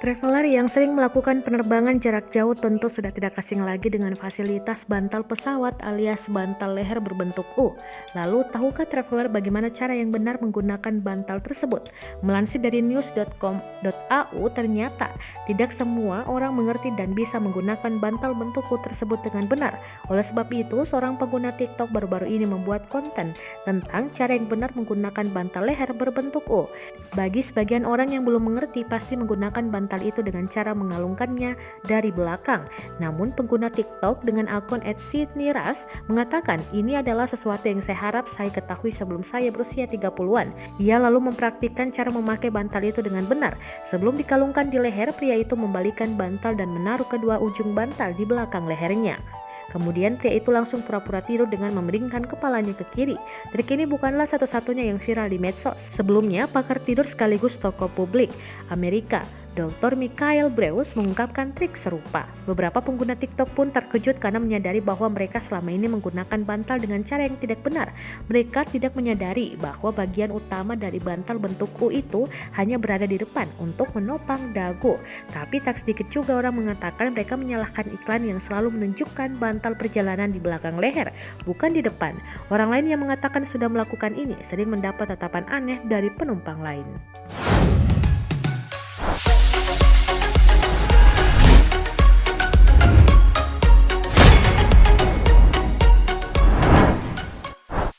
Traveler yang sering melakukan penerbangan jarak jauh tentu sudah tidak asing lagi dengan fasilitas bantal pesawat alias bantal leher berbentuk U. Lalu, tahukah traveler bagaimana cara yang benar menggunakan bantal tersebut? Melansir dari news.com.au, ternyata tidak semua orang mengerti dan bisa menggunakan bantal bentuk U tersebut dengan benar. Oleh sebab itu, seorang pengguna TikTok baru-baru ini membuat konten tentang cara yang benar menggunakan bantal leher berbentuk U. Bagi sebagian orang yang belum mengerti, pasti menggunakan bantal itu dengan cara mengalungkannya dari belakang. Namun pengguna TikTok dengan akun @sydneyras mengatakan ini adalah sesuatu yang saya harap saya ketahui sebelum saya berusia 30-an. Ia lalu mempraktikkan cara memakai bantal itu dengan benar. Sebelum dikalungkan di leher, pria itu membalikan bantal dan menaruh kedua ujung bantal di belakang lehernya. Kemudian pria itu langsung pura-pura tidur dengan memeringkan kepalanya ke kiri. Trik ini bukanlah satu-satunya yang viral di medsos. Sebelumnya, pakar tidur sekaligus tokoh publik Amerika, Dr. Michael Breus mengungkapkan trik serupa. Beberapa pengguna TikTok pun terkejut karena menyadari bahwa mereka selama ini menggunakan bantal dengan cara yang tidak benar. Mereka tidak menyadari bahwa bagian utama dari bantal bentuk U itu hanya berada di depan untuk menopang dagu. Tapi tak sedikit juga orang mengatakan mereka menyalahkan iklan yang selalu menunjukkan bantal perjalanan di belakang leher, bukan di depan. Orang lain yang mengatakan sudah melakukan ini sering mendapat tatapan aneh dari penumpang lain.